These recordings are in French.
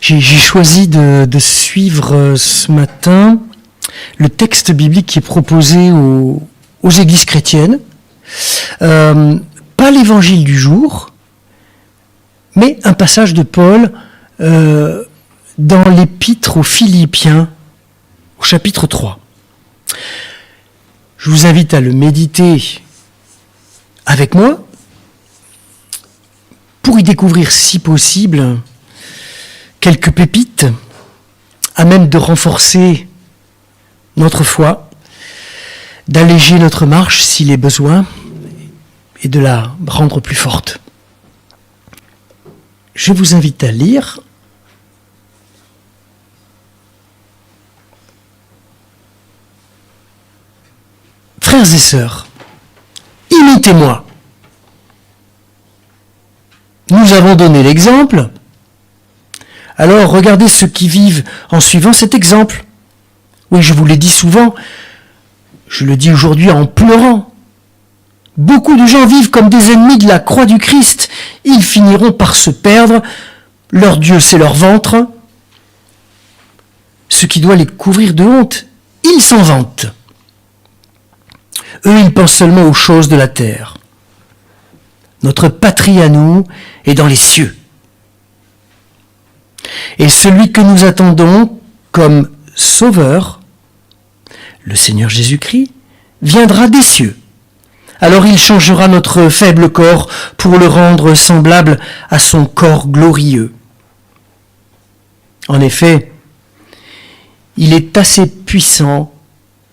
J'ai choisi de suivre ce matin le texte biblique qui est proposé aux églises chrétiennes. Pas l'évangile du jour, mais un passage de Paul dans l'épître aux Philippiens, au chapitre 3. Je vous invite à le méditer avec moi pour y découvrir, si possible, quelques pépites à même de renforcer notre foi, d'alléger notre marche s'il est besoin et de la rendre plus forte. Je vous invite à lire Frères et sœurs, imitez-moi. Nous avons donné l'exemple. Alors regardez ceux qui vivent en suivant cet exemple. Oui, je vous l'ai dit souvent, je le dis aujourd'hui en pleurant. Beaucoup de gens vivent comme des ennemis de la croix du Christ. Ils finiront par se perdre. Leur Dieu, c'est leur ventre. Ce qui doit les couvrir de honte, ils s'en vantent. Eux, ils pensent seulement aux choses de la terre. Notre patrie à nous est dans les cieux. Et celui que nous attendons comme Sauveur, le Seigneur Jésus-Christ, viendra des cieux. Alors il changera notre faible corps pour le rendre semblable à son corps glorieux. En effet, il est assez puissant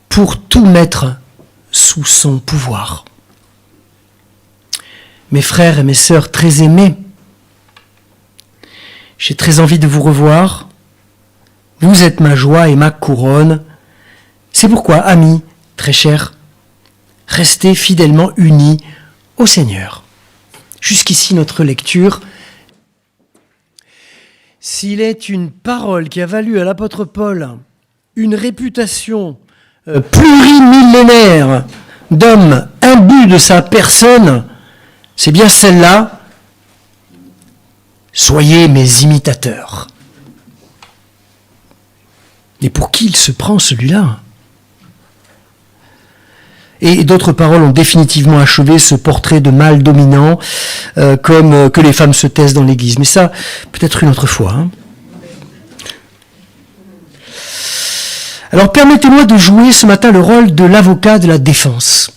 pour tout mettre sous son pouvoir. Mes frères et mes sœurs très aimés, j'ai très envie de vous revoir. Vous êtes ma joie et ma couronne. C'est pourquoi, amis, très chers, restez fidèlement unis au Seigneur. Jusqu'ici notre lecture. S'il est une parole qui a valu à l'apôtre Paul une réputation plurimillénaire d'homme imbu de sa personne, c'est bien celle-là. Soyez mes imitateurs. Et pour qui il se prend celui-là ? Et d'autres paroles ont définitivement achevé ce portrait de mâle dominant, comme que les femmes se taisent dans l'Église. Mais ça, peut-être une autre fois. Hein. Alors permettez-moi de jouer ce matin le rôle de l'avocat de la défense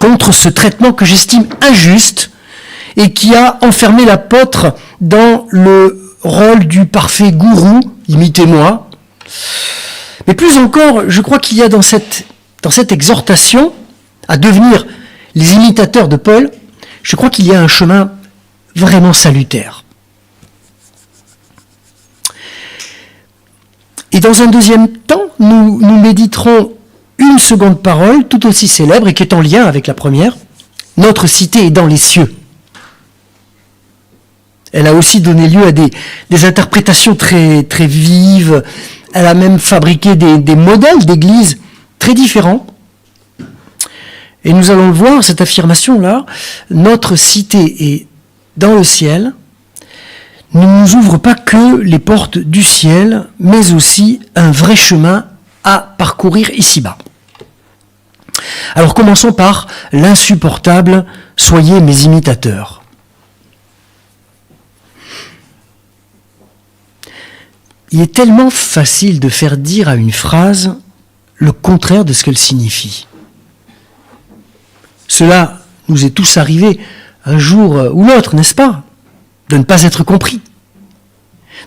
contre ce traitement que j'estime injuste et qui a enfermé l'apôtre dans le rôle du parfait gourou, imitez-moi. Mais plus encore, je crois qu'il y a dans cette exhortation à devenir les imitateurs de Paul, je crois qu'il y a un chemin vraiment salutaire. Et dans un deuxième temps, nous méditerons une seconde parole tout aussi célèbre et qui est en lien avec la première. Notre cité est dans les cieux. Elle a aussi donné lieu à des interprétations très, très vives. Elle a même fabriqué des modèles d'église très différents. Et nous allons le voir, cette affirmation-là, notre cité est dans le ciel, ne nous ouvre pas que les portes du ciel, mais aussi un vrai chemin à parcourir ici-bas. Alors commençons par l'insupportable « Soyez mes imitateurs ». Il est tellement facile de faire dire à une phrase le contraire de ce qu'elle signifie. Cela nous est tous arrivé un jour ou l'autre, n'est-ce pas ? De ne pas être compris,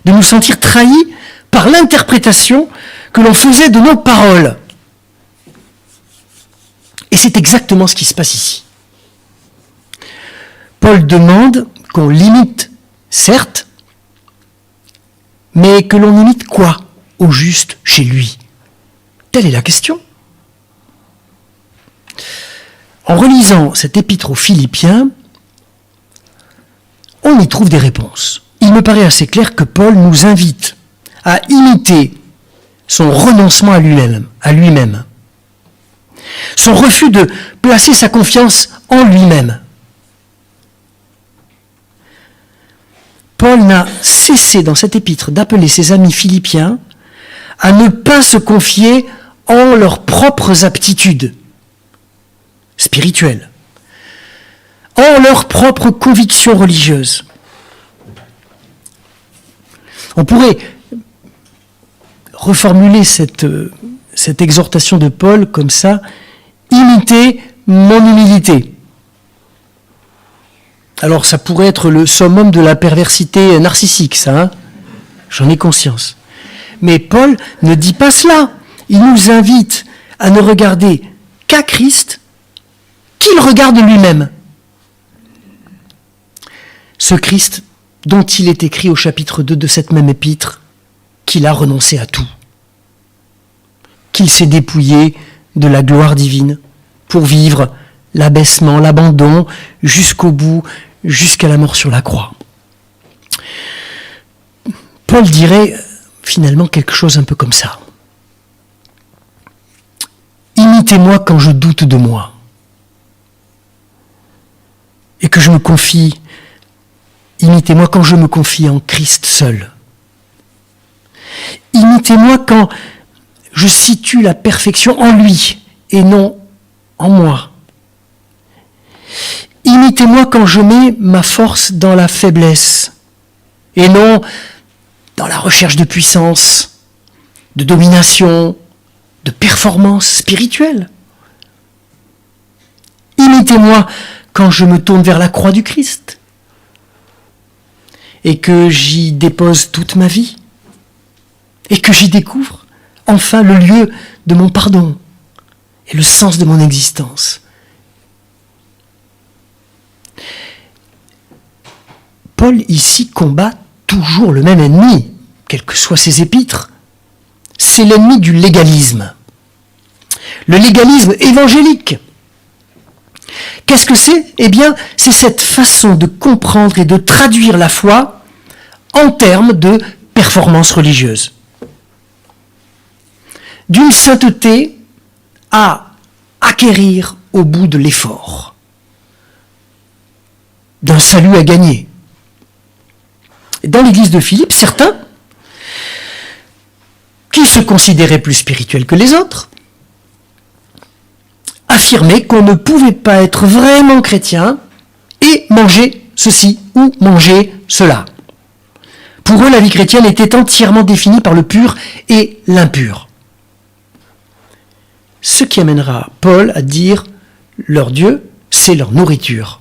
de nous sentir trahis par l'interprétation que l'on faisait de nos paroles. Et c'est exactement ce qui se passe ici. Paul demande qu'on l'imite, certes, mais que l'on imite quoi au juste chez lui ? Telle est la question. En relisant cet épître aux Philippiens, on y trouve des réponses. Il me paraît assez clair que Paul nous invite à imiter son renoncement à lui-même, son refus de placer sa confiance en lui-même. Paul n'a cessé dans cette épître d'appeler ses amis philippiens à ne pas se confier en leurs propres aptitudes spirituelles, en leurs propres convictions religieuses. On pourrait reformuler cette exhortation de Paul comme ça: imitez mon humilité. Alors ça pourrait être le summum de la perversité narcissique, ça, hein, j'en ai conscience. Mais Paul ne dit pas cela. Il nous invite à ne regarder qu'à Christ, qu'il regarde lui-même. Ce Christ dont il est écrit au chapitre 2 de cette même épître qu'il a renoncé à tout, qu'il s'est dépouillé de la gloire divine pour vivre l'abaissement, l'abandon jusqu'au bout, jusqu'à la mort sur la croix. Paul dirait finalement quelque chose un peu comme ça. Imitez-moi quand je doute de moi et que je me confie. Imitez-moi quand je me confie en Christ seul. Imitez-moi quand je situe la perfection en lui et non en moi. Imitez-moi quand je mets ma force dans la faiblesse et non dans la recherche de puissance, de domination, de performance spirituelle. Imitez-moi quand je me tourne vers la croix du Christ et que j'y dépose toute ma vie et que j'y découvre enfin le lieu de mon pardon et le sens de mon existence. Paul ici combat toujours le même ennemi, quels que soient ses épîtres. C'est l'ennemi du légalisme. Le légalisme évangélique. Qu'est-ce que c'est ? Eh bien, c'est cette façon de comprendre et de traduire la foi en termes de performance religieuse. D'une sainteté à acquérir au bout de l'effort. D'un salut à gagner. Dans l'église de Philippe, certains, qui se considéraient plus spirituels que les autres, affirmaient qu'on ne pouvait pas être vraiment chrétien et manger ceci ou manger cela. Pour eux, la vie chrétienne était entièrement définie par le pur et l'impur. Ce qui amènera Paul à dire leur Dieu, c'est leur nourriture.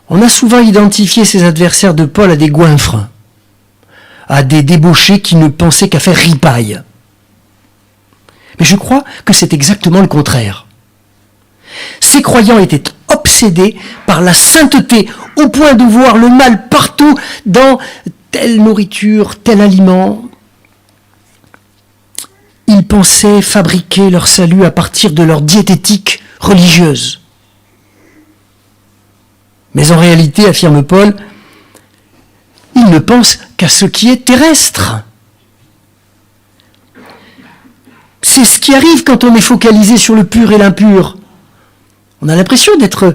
On a souvent identifié ces adversaires de Paul à des goinfres, à des débauchés qui ne pensaient qu'à faire ripaille. Mais je crois que c'est exactement le contraire. Ces croyants étaient obsédés par la sainteté au point de voir le mal partout dans telle nourriture, tel aliment. Ils pensaient fabriquer leur salut à partir de leur diététique religieuse. Mais en réalité, affirme Paul, ils ne pensent qu'à ce qui est terrestre. C'est ce qui arrive quand on est focalisé sur le pur et l'impur. On a l'impression d'être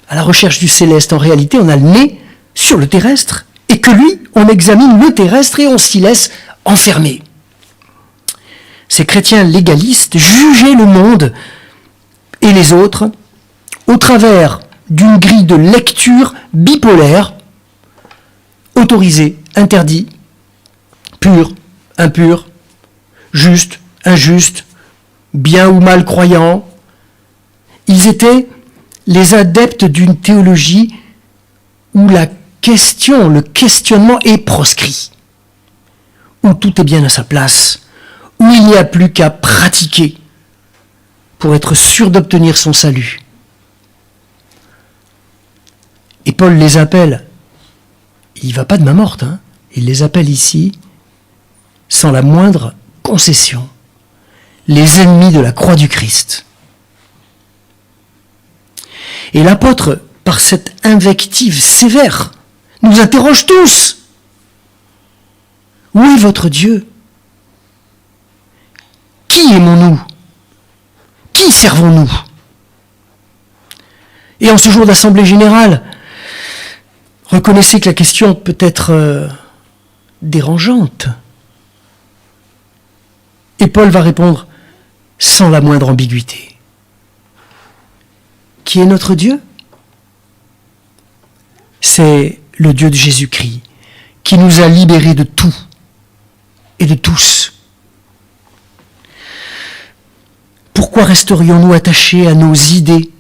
à la recherche du céleste. En réalité, on a le nez sur le terrestre et que lui, on examine le terrestre et on s'y laisse enfermer. Ces chrétiens légalistes jugeaient le monde et les autres au travers d'une grille de lecture bipolaire, autorisé, interdit, pur, impur, juste, injuste, bien ou mal croyant. Ils étaient les adeptes d'une théologie où la question, le questionnement est proscrit, où tout est bien à sa place, où il n'y a plus qu'à pratiquer pour être sûr d'obtenir son salut. Et Paul les appelle, il ne va pas de main morte, hein, il les appelle ici, sans la moindre concession, les ennemis de la croix du Christ. Et l'apôtre, par cette invective sévère, nous interroge tous. Où est votre Dieu ? Qui aimons-nous ? Qui servons-nous ? Et en ce jour d'assemblée générale, Reconnaissez que la question peut être dérangeante. Et Paul va répondre sans la moindre ambiguïté. Qui est notre Dieu ? C'est le Dieu de Jésus-Christ qui nous a libérés de tout et de tous. Pourquoi resterions-nous attachés à nos idées ?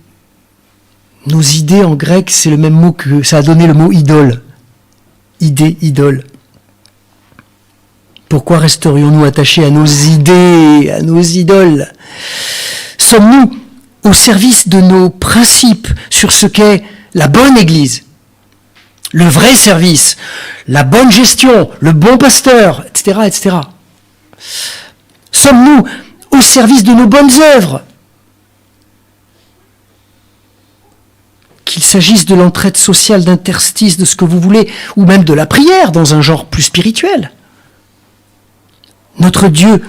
Nos idées en grec, c'est le même mot que ça a donné le mot idole. Idée, idole. Pourquoi resterions-nous attachés à nos idées, à nos idoles ? Sommes-nous au service de nos principes sur ce qu'est la bonne Église, le vrai service, la bonne gestion, le bon pasteur, etc., etc. Sommes-nous au service de nos bonnes œuvres, qu'il s'agisse de l'entraide sociale, d'interstice, de ce que vous voulez, ou même de la prière dans un genre plus spirituel. Notre Dieu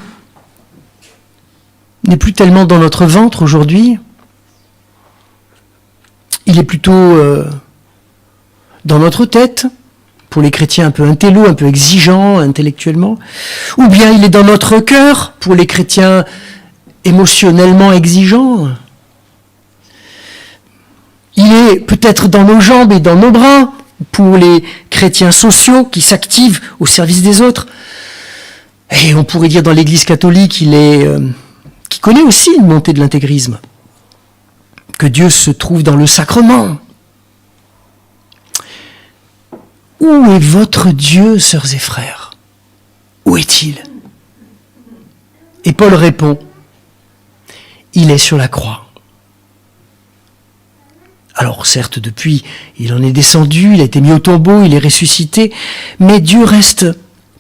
n'est plus tellement dans notre ventre aujourd'hui, il est plutôt dans notre tête, pour les chrétiens un peu intello, un peu exigeants intellectuellement, ou bien il est dans notre cœur, pour les chrétiens émotionnellement exigeants. Il est peut-être dans nos jambes et dans nos bras, pour les chrétiens sociaux qui s'activent au service des autres. Et on pourrait dire dans l'Église catholique, qui connaît aussi une montée de l'intégrisme, que Dieu se trouve dans le sacrement. Où est votre Dieu, sœurs et frères ? Où est-il ? Et Paul répond, il est sur la croix. Alors certes, depuis, il en est descendu, il a été mis au tombeau, il est ressuscité, mais Dieu reste,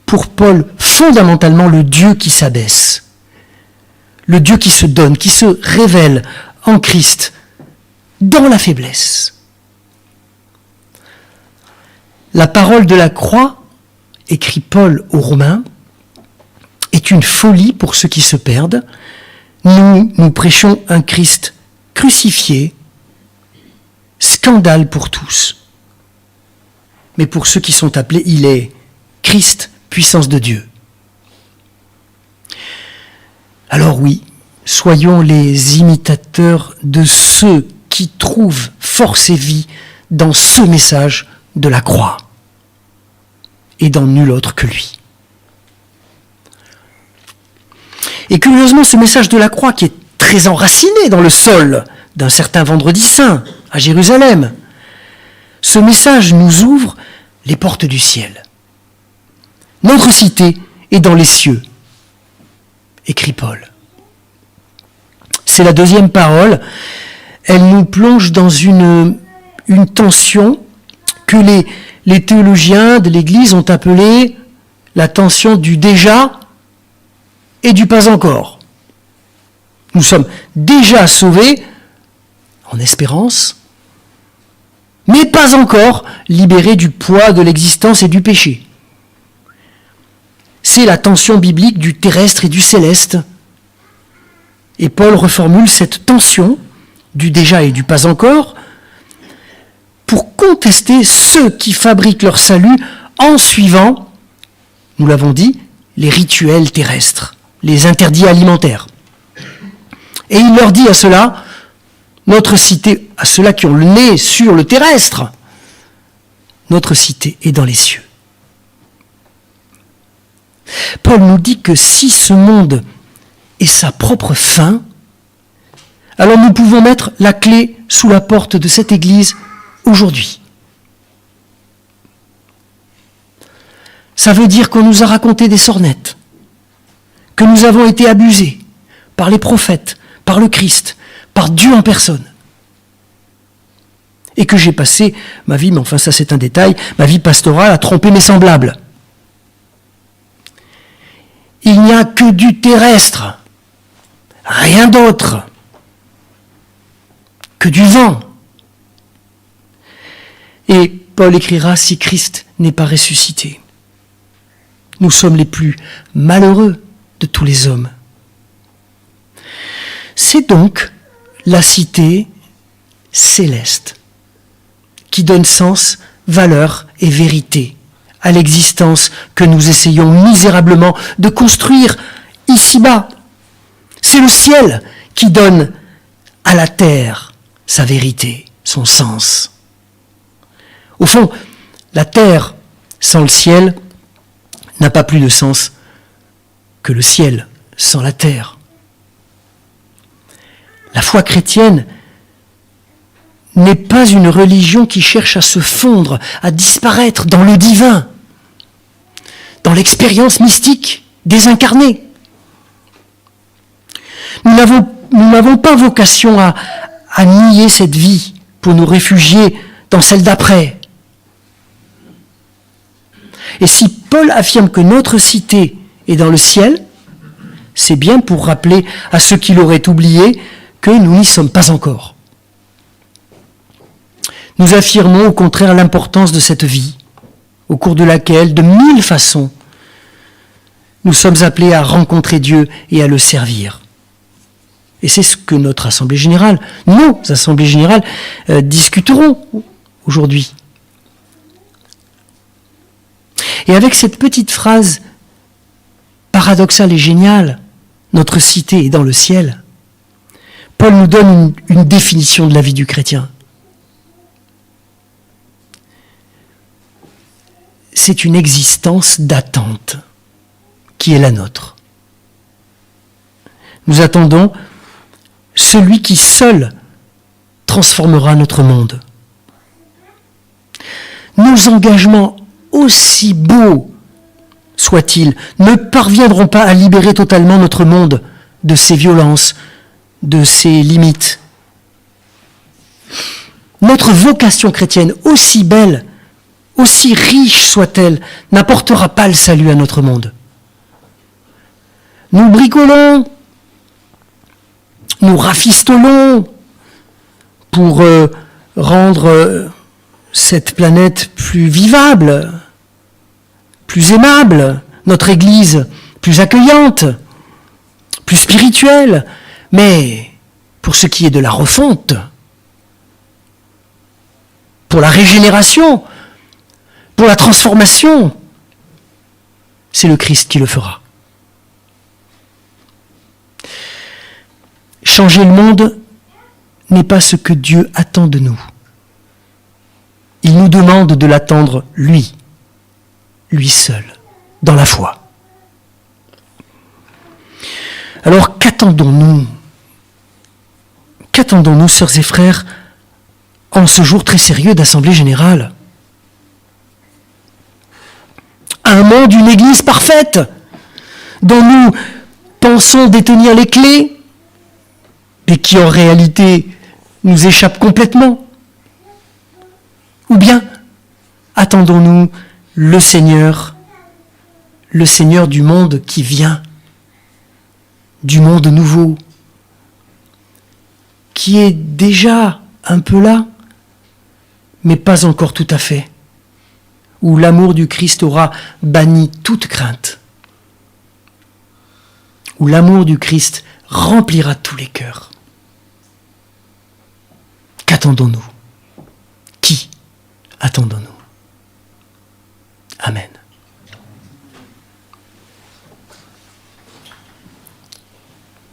pour Paul, fondamentalement le Dieu qui s'abaisse, le Dieu qui se donne, qui se révèle en Christ, dans la faiblesse. La parole de la croix, écrit Paul aux Romains, est une folie pour ceux qui se perdent. Nous prêchons un Christ crucifié, scandale pour tous. Mais pour ceux qui sont appelés, il est Christ, puissance de Dieu. Alors oui, soyons les imitateurs de ceux qui trouvent force et vie dans ce message de la croix, et dans nul autre que lui. Et curieusement, ce message de la croix, qui est très enraciné dans le sol d'un certain Vendredi Saint à Jérusalem, ce message nous ouvre les portes du ciel. Notre cité est dans les cieux, écrit Paul. C'est la deuxième parole. Elle nous plonge dans une tension que les théologiens de l'Église ont appelée la tension du déjà et du pas encore. Nous sommes déjà sauvés, en espérance, mais pas encore libérés du poids de l'existence et du péché. C'est la tension biblique du terrestre et du céleste. Et Paul reformule cette tension du déjà et du pas encore pour contester ceux qui fabriquent leur salut en suivant, nous l'avons dit, les rituels terrestres, les interdits alimentaires. Et il leur dit à cela, notre cité, à ceux-là qui ont le nez sur le terrestre, notre cité est dans les cieux. Paul nous dit que si ce monde est sa propre fin, alors nous pouvons mettre la clé sous la porte de cette église aujourd'hui. Ça veut dire qu'on nous a raconté des sornettes, que nous avons été abusés par les prophètes, par le Christ, par Dieu en personne. Et que j'ai passé ma vie, mais enfin ça c'est un détail, ma vie pastorale à tromper mes semblables. Il n'y a que du terrestre, rien d'autre, que du vent. Et Paul écrira, si Christ n'est pas ressuscité, nous sommes les plus malheureux de tous les hommes. C'est donc la cité céleste qui donne sens valeur et vérité à l'existence que nous essayons misérablement de construire ici-bas. C'est le ciel qui donne à la terre sa vérité, son sens. Au fond, la terre sans le ciel n'a pas plus de sens que le ciel sans la terre. La foi chrétienne n'est pas une religion qui cherche à se fondre, à disparaître dans le divin, dans l'expérience mystique désincarnée. Nous n'avons pas vocation à nier cette vie pour nous réfugier dans celle d'après. Et si Paul affirme que notre cité est dans le ciel, c'est bien pour rappeler à ceux qui l'auraient oublié que nous n'y sommes pas encore. Nous affirmons au contraire l'importance de cette vie, au cours de laquelle, de 1000 façons, nous sommes appelés à rencontrer Dieu et à le servir. Et c'est ce que nos assemblées générales discuteront aujourd'hui. Et avec cette petite phrase paradoxale et géniale, notre cité est dans le ciel, Paul nous donne une définition de la vie du chrétien. C'est une existence d'attente qui est la nôtre. Nous attendons celui qui seul transformera notre monde. Nos engagements, aussi beaux soient-ils, ne parviendront pas à libérer totalement notre monde de ses violences, de ses limites. Notre vocation chrétienne, aussi belle, aussi riche soit-elle, n'apportera pas le salut à notre monde. Nous bricolons, nous rafistolons pour rendre cette planète plus vivable, plus aimable, notre Église plus accueillante, plus spirituelle. Mais pour ce qui est de la refonte, pour la régénération, pour la transformation, c'est le Christ qui le fera. Changer le monde n'est pas ce que Dieu attend de nous. Il nous demande de l'attendre lui seul, dans la foi. Alors qu'attendons-nous ? Qu'attendons-nous, sœurs et frères, en ce jour très sérieux d'Assemblée Générale ? Un monde, une Église parfaite, dont nous pensons détenir les clés, mais qui en réalité nous échappe complètement ? Ou bien attendons-nous le Seigneur du monde qui vient, du monde nouveau, qui est déjà un peu là, mais pas encore tout à fait, où l'amour du Christ aura banni toute crainte, où l'amour du Christ remplira tous les cœurs. Qu'attendons-nous ? Qui attendons-nous ?